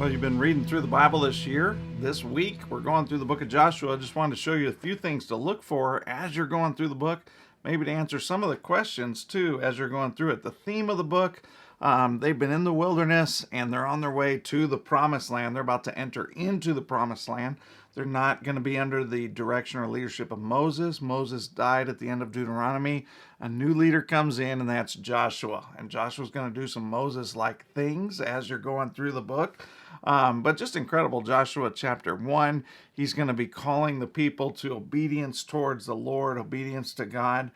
Well, you've been reading through the Bible this year. This week, we're going through the book of Joshua. I just wanted to show you a few things to look for as you're going through the book, maybe to answer some of the questions too as you're going through it. The theme of the book, they've been in the wilderness and they're on their way to the promised land. They're about to enter into the promised land. They're not going to be under the direction or leadership of Moses. Moses died at the end of Deuteronomy. A new leader comes in, and that's Joshua. And Joshua's going to do some Moses-like things as you're going through the book. But just incredible. Joshua chapter 1, he's going to be calling the people to obedience towards the Lord, obedience to God.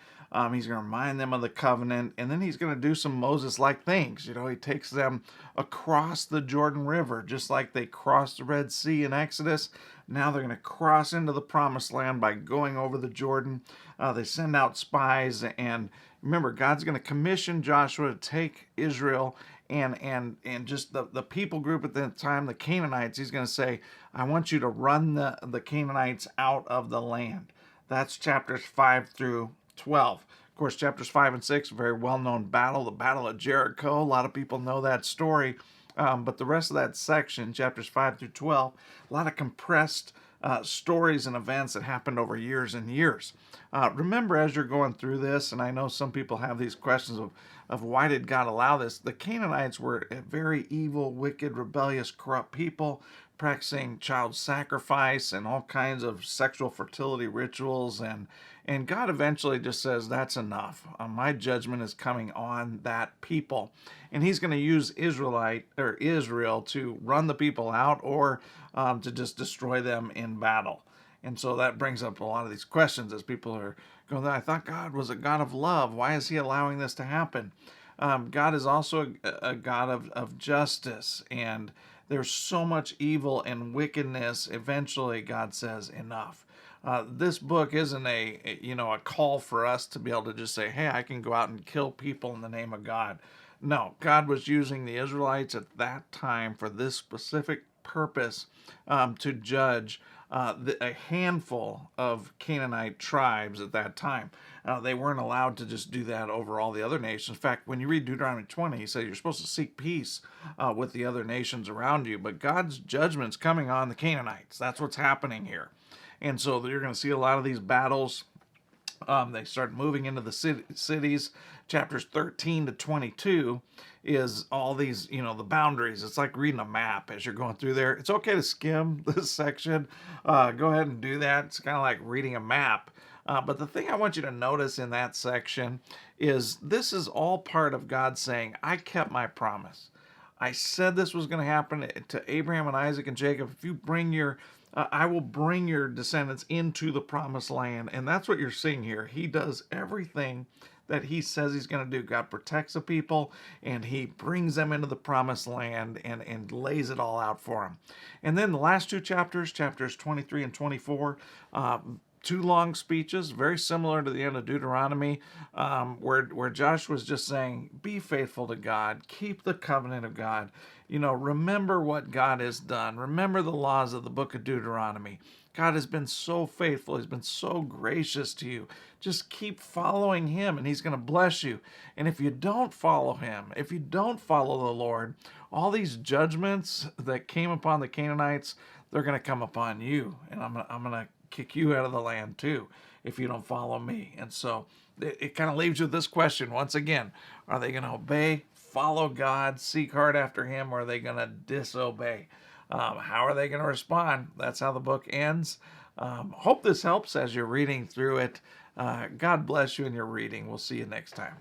He's going to remind them of the covenant, and then he's going to do some Moses-like things. You know, he takes them across the Jordan River, just like they crossed the Red Sea in Exodus. Now they're going to cross into the promised land by going over the Jordan. They send out spies, and remember, God's going to commission Joshua to take Israel and just the people group at the time, the Canaanites. He's going to say, I want you to run the Canaanites out of the land. That's chapters 5 through 12. Of course, chapters 5 and 6, a very well-known battle, the Battle of Jericho. A lot of people know that story. But the rest of that section, chapters 5 through 12, a lot of compressed stories and events that happened over years and years. Remember, as you're going through this, and I know some people have these questions of why did God allow this? The Canaanites were a very evil, wicked, rebellious, corrupt people, practicing child sacrifice and all kinds of sexual fertility rituals, and God eventually just says, that's enough. My judgment is coming on that people. And he's going to use Israel to run the people out or to just destroy them in battle. And so that brings up a lot of these questions as people are going, I thought God was a God of love. Why is he allowing this to happen? God is also a God of justice, and there's so much evil and wickedness. Eventually, God says, enough. This book isn't a call for us to be able to just say, hey, I can go out and kill people in the name of God. No, God was using the Israelites at that time for this specific purpose, to judge a handful of Canaanite tribes at that time. They weren't allowed to just do that over all the other nations. In fact, when you read Deuteronomy 20, he said you're supposed to seek peace with the other nations around you. But God's judgment's coming on the Canaanites. That's what's happening here. And so you're going to see a lot of these battles. They start moving into the cities. Chapters 13 to 22 is all these, the boundaries. It's like reading a map as you're going through there. It's okay to skim this section. Go ahead and do that. It's kind of like reading a map. But the thing I want you to notice in that section is this is all part of God saying, I kept my promise. I said this was going to happen to Abraham and Isaac and Jacob. If you bring I will bring your descendants into the promised land. And that's what you're seeing here. He does everything that he says he's going to do. God protects the people, and he brings them into the promised land and lays it all out for them. And then the last two chapters, chapters 23 and 24, two long speeches, very similar to the end of Deuteronomy, where Joshua's just saying, be faithful to God, keep the covenant of God. Remember what God has done. Remember the laws of the book of Deuteronomy. God has been so faithful. He's been so gracious to you. Just keep following him, and he's going to bless you. And if you don't follow him, if you don't follow the Lord, all these judgments that came upon the Canaanites, they're going to come upon you. And I'm going to kick you out of the land too if you don't follow me. And so it kind of leaves you with this question once again. Are they going to obey, follow God, seek hard after him, or are they going to disobey? How are they going to respond? That's how the book ends. Hope this helps as you're reading through it. God bless you in your reading. We'll see you next time.